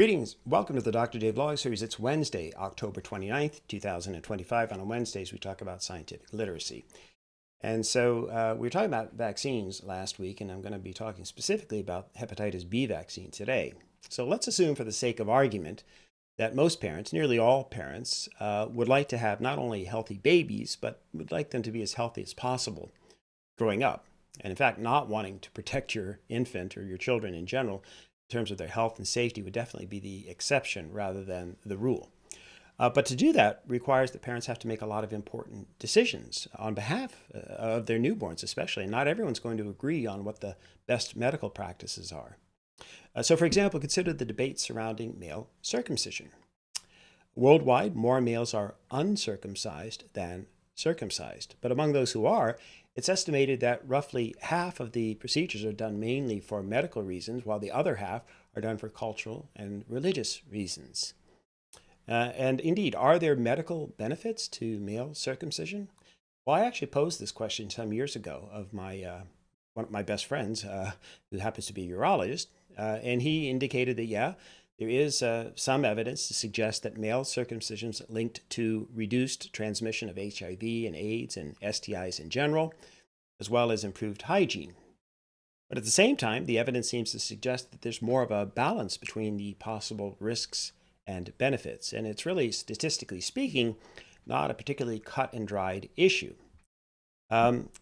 Greetings. Welcome to the Dr. Dave Law Series. It's Wednesday, October 29th, 2025. And on Wednesdays, we talk about scientific literacy. And so we were talking about vaccines last week, and I'm going to be talking specifically about hepatitis B vaccine today. So let's assume, for the sake of argument, that most parents, nearly all parents, would like to have not only healthy babies, but would like them to be as healthy as possible growing up. And in fact, not wanting to protect your infant or your children in general in terms of their health and safety would definitely be the exception rather than the rule. But to do that requires that parents have to make a lot of important decisions on behalf of their newborns, especially. And not everyone's going to agree on what the best medical practices are. So, for example, consider the debate surrounding male circumcision. Worldwide, more males are uncircumcised than circumcised. But among those who are, it's estimated that roughly half of the procedures are done mainly for medical reasons, while the other half are done for cultural and religious reasons. And indeed, are there medical benefits to male circumcision? Well, I actually posed this question some years ago of one of my best friends, who happens to be a urologist, and he indicated that, yeah, there is some evidence to suggest that male circumcisions linked to reduced transmission of HIV and AIDS and STIs in general, as well as improved hygiene. But at the same time, the evidence seems to suggest that there's more of a balance between the possible risks and benefits. And it's really, statistically speaking, not a particularly cut and dried issue.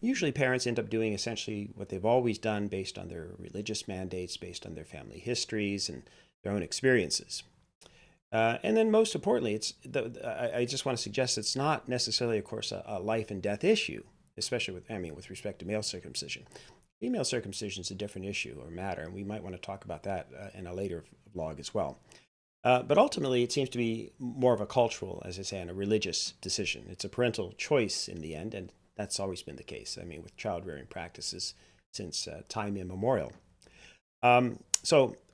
Usually parents end up doing essentially what they've always done based on their religious mandates, based on their family histories and their own experiences. And then most importantly, I just want to suggest it's not necessarily, of course, a life and death issue, especially with respect to male circumcision. Female circumcision is a different issue or matter, and we might want to talk about that in a later vlog as well. But ultimately, it seems to be more of a cultural, as I say, and a religious decision. It's a parental choice in the end, and that's always been the case. With child rearing practices since time immemorial.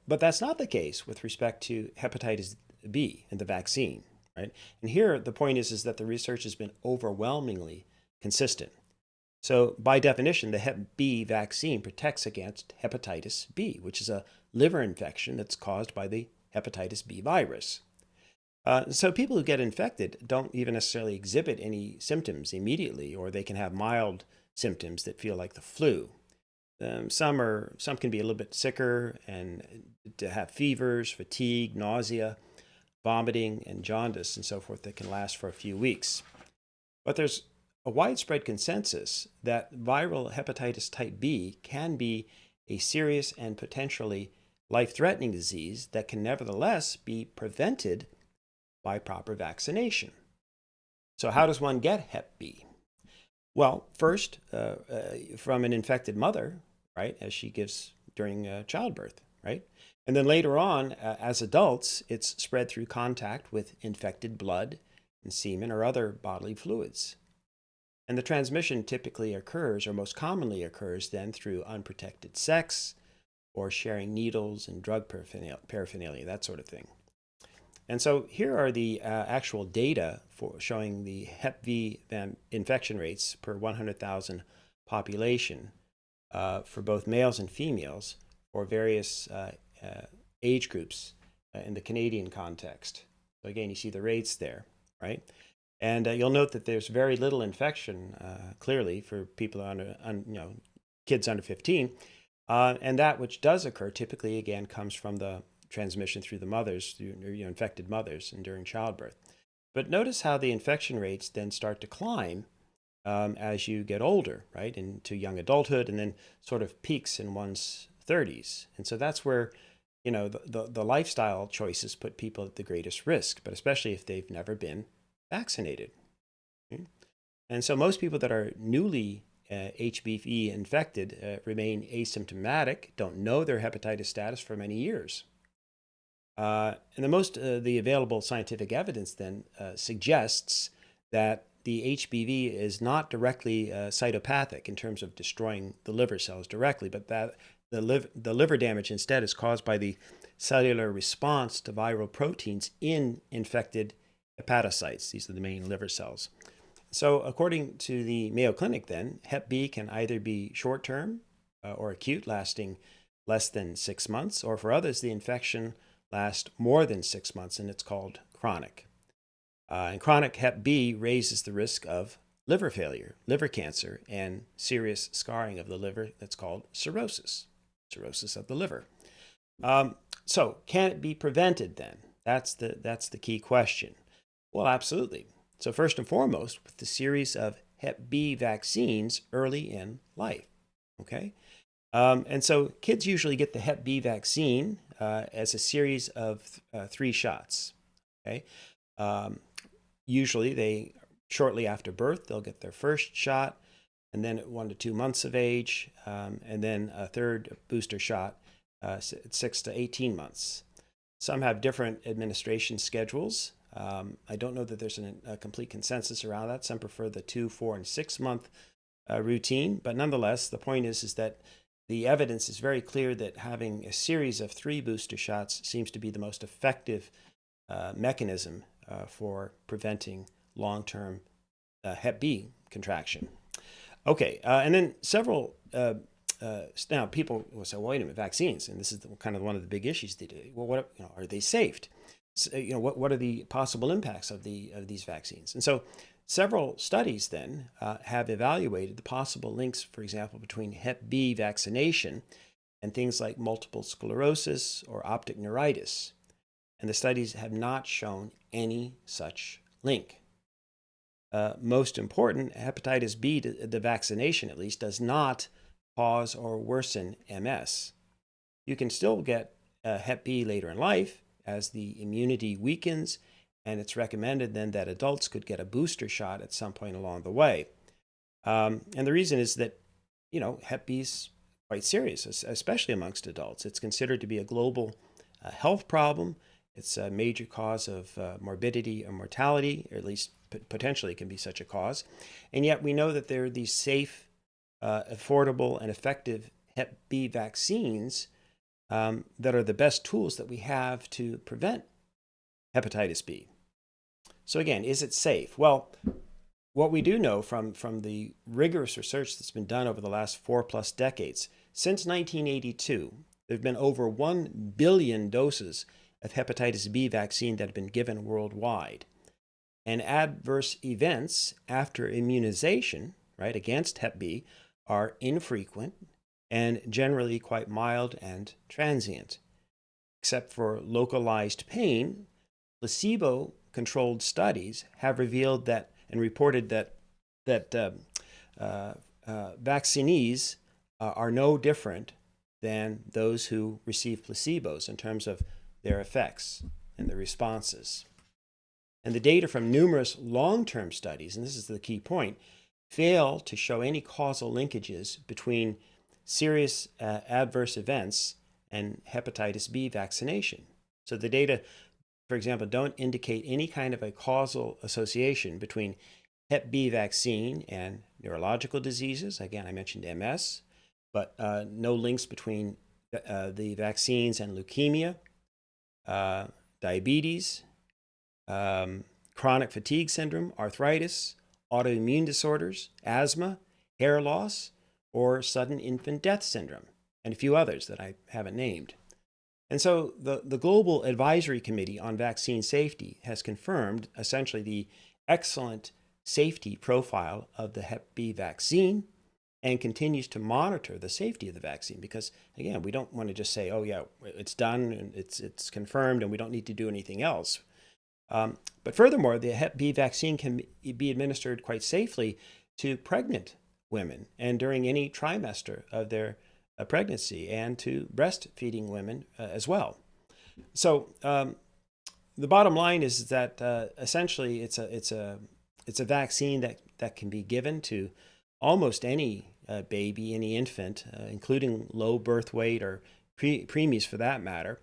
But that's not the case with respect to hepatitis B and the vaccine, right? And here the point is that the research has been overwhelmingly consistent. So by definition, the Hep B vaccine protects against hepatitis B, which is a liver infection that's caused by the hepatitis B virus. So people who get infected don't even necessarily exhibit any symptoms immediately, or they can have mild symptoms that feel like the flu. Some can be a little bit sicker and to have fevers, fatigue, nausea, vomiting, and jaundice, and so forth that can last for a few weeks. But there's a widespread consensus that viral hepatitis type B can be a serious and potentially life-threatening disease that can nevertheless be prevented by proper vaccination. So how does one get Hep B? Well, first, from an infected mother, right, as she gives during childbirth, right? And then later on, as adults, it's spread through contact with infected blood and semen or other bodily fluids. And the transmission typically occurs, or most commonly occurs, then through unprotected sex or sharing needles and drug paraphernalia, that sort of thing. And so here are the actual data for showing the Hep B infection rates per 100,000 population for both males and females for various age groups in the Canadian context. So again, you see the rates there, right? And you'll note that there's very little infection, clearly, for people kids under 15. And that which does occur typically, again, comes from the transmission through the mothers, through infected mothers, and during childbirth. But notice how the infection rates then start to climb as you get older, right, into young adulthood, and then sort of peaks in one's 30s. And so that's where, the lifestyle choices put people at the greatest risk, but especially if they've never been vaccinated. Okay? And so most people that are newly HBV infected remain asymptomatic, don't know their hepatitis status for many years. And the available scientific evidence then suggests that the HBV is not directly cytopathic in terms of destroying the liver cells directly, but that the liver damage instead is caused by the cellular response to viral proteins in infected hepatocytes. These are the main liver cells. So according to the Mayo Clinic then, Hep B can either be short-term or acute, lasting less than 6 months, or for others, the infection last more than 6 months, and it's called chronic. And chronic Hep B raises the risk of liver failure, liver cancer, and serious scarring of the liver that's called cirrhosis of the liver. So can it be prevented then? That's the key question. Well, absolutely. So first and foremost, with the series of Hep B vaccines early in life, okay? And so kids usually get the Hep B vaccine as a series of 3 shots, okay? Usually shortly after birth, they'll get their first shot, and then at 1 to 2 months of age, and then a third booster shot at 6 to 18 months. Some have different administration schedules. I don't know that there's a complete consensus around that. Some prefer the 2, 4, and 6 month routine, but nonetheless, the point is that the evidence is very clear that having a series of 3 booster shots seems to be the most effective mechanism for preventing long-term Hep B contraction. Okay, and then several, now people will say, well, wait a minute, vaccines, and this is kind of one of the big issues today. Well, what, are they safe? So, what are the possible impacts of these vaccines? And so several studies then have evaluated the possible links, for example, between Hep B vaccination and things like multiple sclerosis or optic neuritis. And the studies have not shown any such link. Most important, hepatitis B, the vaccination at least, does not cause or worsen MS. You can still get Hep B later in life as the immunity weakens, and it's recommended then that adults could get a booster shot at some point along the way. And the reason is that, Hep B is quite serious, especially amongst adults. It's considered to be a global health problem. It's a major cause of morbidity or mortality, or at least potentially can be such a cause. And yet we know that there are these safe, affordable, and effective Hep B vaccines that are the best tools that we have to prevent hepatitis B. So again, is it safe? Well, what we do know from the rigorous research that's been done over the last 4+ decades, since 1982, there have been over 1 billion doses of hepatitis B vaccine that have been given worldwide. And adverse events after immunization, right, against Hep B are infrequent and generally quite mild and transient. Except for localized pain, placebo-controlled studies have revealed that and reported that vaccinees are no different than those who receive placebos in terms of their effects and the responses. And the data from numerous long-term studies, and this is the key point, fail to show any causal linkages between serious adverse events and hepatitis B vaccination. So the data, for example, don't indicate any kind of a causal association between Hep B vaccine and neurological diseases. Again, I mentioned MS, but no links between the vaccines and leukemia, diabetes, chronic fatigue syndrome, arthritis, autoimmune disorders, asthma, hair loss, or sudden infant death syndrome, and a few others that I haven't named. And so the Global Advisory Committee on Vaccine Safety has confirmed essentially the excellent safety profile of the Hep B vaccine and continues to monitor the safety of the vaccine because, again, we don't want to just say, oh, yeah, it's done and it's confirmed and we don't need to do anything else. But furthermore, the Hep B vaccine can be administered quite safely to pregnant women and during any trimester of their pregnancy and to breastfeeding women as well. So the bottom line is that essentially it's a vaccine that can be given to almost any baby, any infant, including low birth weight or preemies for that matter.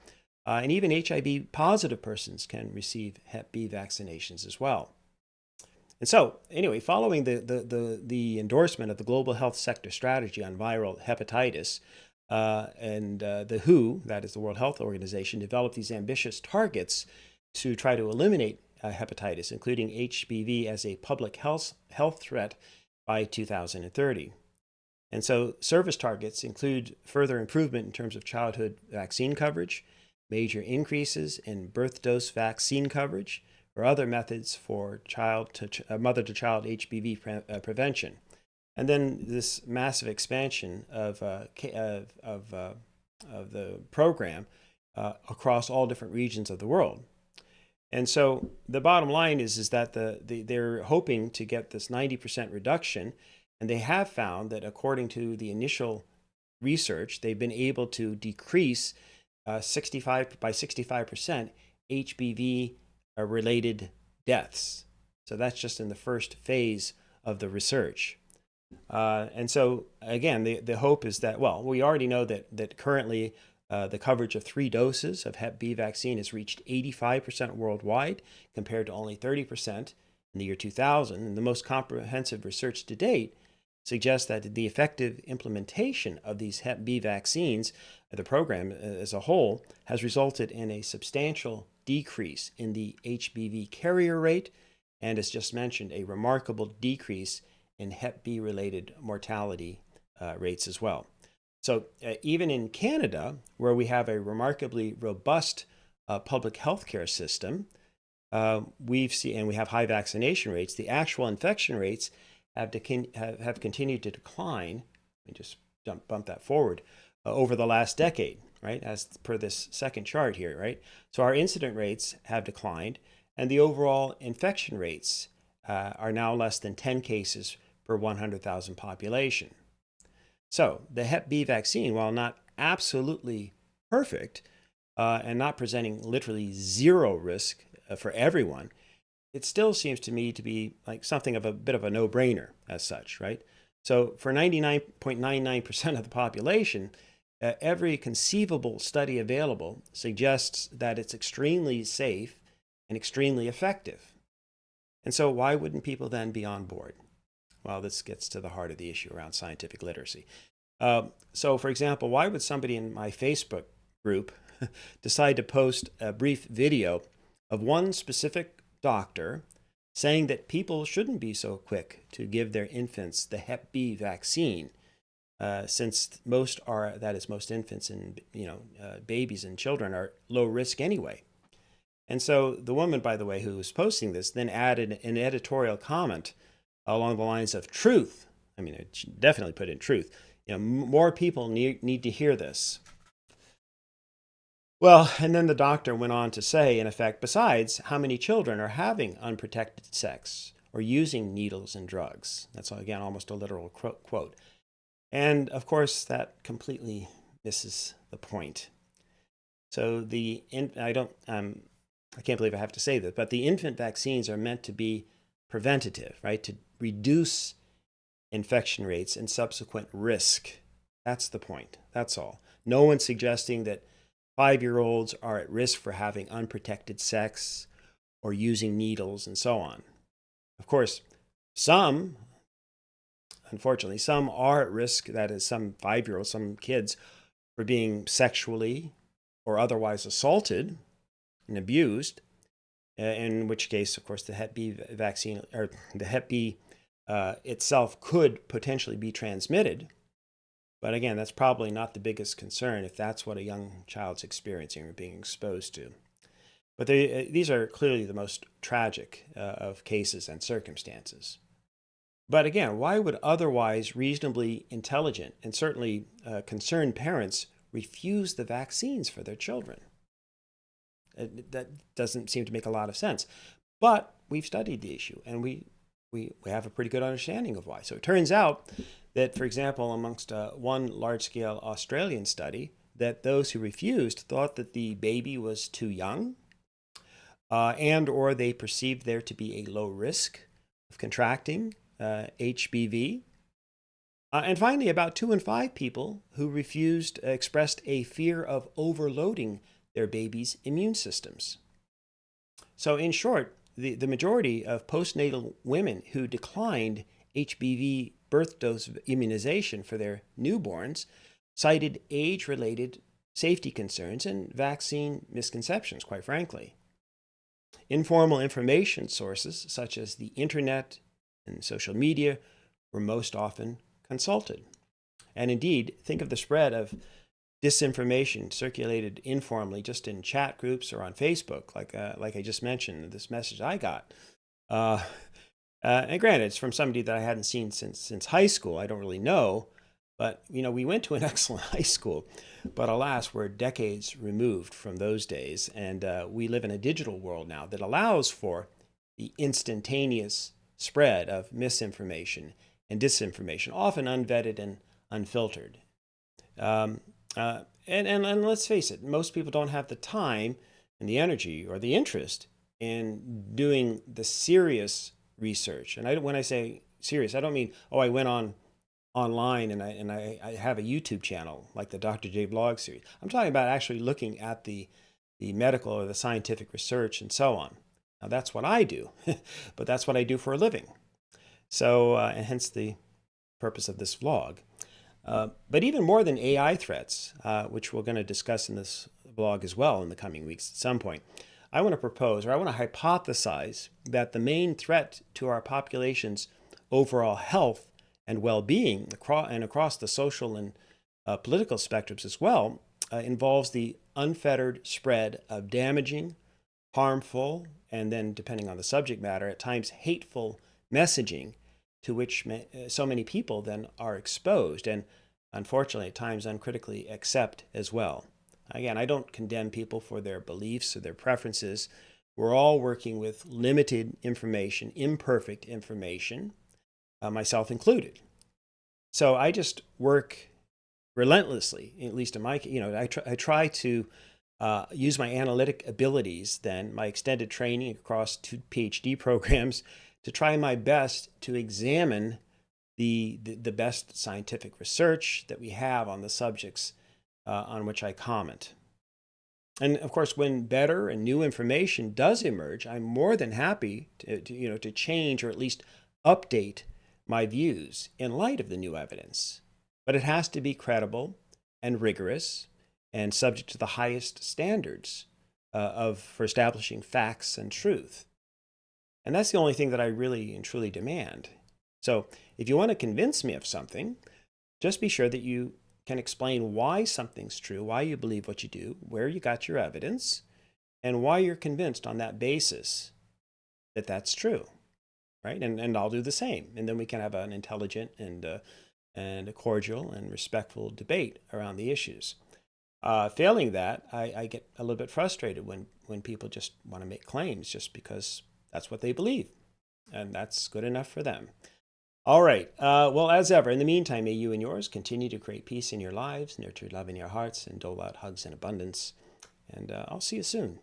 And even HIV positive persons can receive Hep B vaccinations as well. And so, anyway, following the endorsement of the Global Health Sector Strategy on Viral Hepatitis, and the WHO, that is the World Health Organization, developed these ambitious targets to try to eliminate hepatitis, including HBV as a public health threat by 2030. And so service targets include further improvement in terms of childhood vaccine coverage, major increases in birth dose vaccine coverage or other methods for mother-to-child HPV prevention. And then this massive expansion of the program across all different regions of the world. And so the bottom line is that they're hoping to get this 90% reduction, and they have found that according to the initial research, they've been able to decrease by 65% HPV related deaths. So that's just in the first phase of the research. And so again, the hope is that, well, we already know that currently the coverage of 3 doses of Hep B vaccine has reached 85% worldwide, compared to only 30% in the year 2000. And the most comprehensive research to date suggests that the effective implementation of these Hep B vaccines, the program as a whole, has resulted in a substantial decrease in the HBV carrier rate, and as just mentioned, a remarkable decrease in Hep B related mortality rates as well. So even in Canada, where we have a remarkably robust public health care system, we've seen, and we have high vaccination rates, the actual infection rates have continued to decline. Let me just bump that forward over the last decade, right? As per this second chart here, right? So our incident rates have declined, and the overall infection rates are now less than 10 cases per 100,000 population. So the Hep B vaccine, while not absolutely perfect and not presenting literally zero risk for everyone, it still seems to me to be like something of a bit of a no-brainer as such, right? So for 99.99% of the population, every conceivable study available suggests that it's extremely safe and extremely effective. And so why wouldn't people then be on board? Well, this gets to the heart of the issue around scientific literacy. So for example, why would somebody in my Facebook group decide to post a brief video of one specific doctor saying that people shouldn't be so quick to give their infants the Hep B vaccine, since most infants and babies and children are low risk anyway. And so the woman, by the way, who was posting this, then added an editorial comment along the lines of truth. I mean, it definitely put in truth. More people need to hear this. Well, and then the doctor went on to say, in effect, besides, how many children are having unprotected sex or using needles and drugs? That's, again, almost a literal quote. And of course, that completely misses the point. So I can't believe I have to say this, but the infant vaccines are meant to be preventative, right? To reduce infection rates and subsequent risk. That's the point. That's all. No one's suggesting that 5-year-olds are at risk for having unprotected sex or using needles and so on. Of course, unfortunately, some are at risk, that is, some 5-year-olds, some kids, for being sexually or otherwise assaulted and abused, in which case, of course, the Hep B vaccine, or the Hep B itself, could potentially be transmitted. But again, that's probably not the biggest concern if that's what a young child's experiencing or being exposed to. But these are clearly the most tragic of cases and circumstances. But again, why would otherwise reasonably intelligent and certainly concerned parents refuse the vaccines for their children? That doesn't seem to make a lot of sense. But we've studied the issue, and we have a pretty good understanding of why. So it turns out that, for example, amongst one large-scale Australian study, that those who refused thought that the baby was too young, and or they perceived there to be a low risk of contracting HBV. And finally, about 2 in 5 people who refused expressed a fear of overloading their baby's immune systems. So in short, the majority of postnatal women who declined HBV birth dose immunization for their newborns cited age-related safety concerns and vaccine misconceptions, quite frankly. Informal information sources such as the internet and social media were most often consulted. And indeed, think of the spread of disinformation circulated informally just in chat groups or on Facebook, like I just mentioned, this message I got. And granted, it's from somebody that I hadn't seen since high school. I don't really know, but we went to an excellent high school. But alas, we're decades removed from those days, and we live in a digital world now that allows for the instantaneous spread of misinformation and disinformation, often unvetted and unfiltered. And let's face it, most people don't have the time and the energy or the interest in doing the serious research. And when I say serious, I don't mean, oh, I went online and I have a YouTube channel like the Dr. J blog series. I'm talking about actually looking at the medical or the scientific research and so on. Now that's what I do, but that's what I do for a living. So, and hence the purpose of this vlog. But even more than AI threats, which we're going to discuss in this vlog as well in the coming weeks at some point, I want to propose, or I want to hypothesize, that the main threat to our population's overall health and well-being across the social and political spectrums as well involves the unfettered spread of damaging, harmful, and then, depending on the subject matter, at times hateful messaging to which so many people then are exposed and, unfortunately, at times uncritically accept as well. Again, I don't condemn people for their beliefs or their preferences. We're all working with limited information, imperfect information, myself included. So I just work relentlessly, at least in my, I try to use my analytic abilities, then my extended training across 2 PhD programs, to try my best to examine the best scientific research that we have on the subjects on which I comment. And of course, when better and new information does emerge, I'm more than happy to change or at least update my views in light of the new evidence. But it has to be credible and rigorous and subject to the highest standards for establishing facts and truth. And that's the only thing that I really and truly demand. So if you want to convince me of something, just be sure that you can explain why something's true, why you believe what you do, where you got your evidence, and why you're convinced on that basis that that's true, right? And I'll do the same. And then we can have an intelligent and a cordial and respectful debate around the issues. Failing that, I get a little bit frustrated when people just want to make claims just because that's what they believe, and that's good enough for them. All right. Well, as ever, in the meantime, may you and yours continue to create peace in your lives, nurture love in your hearts, and dole out hugs in abundance. And I'll see you soon.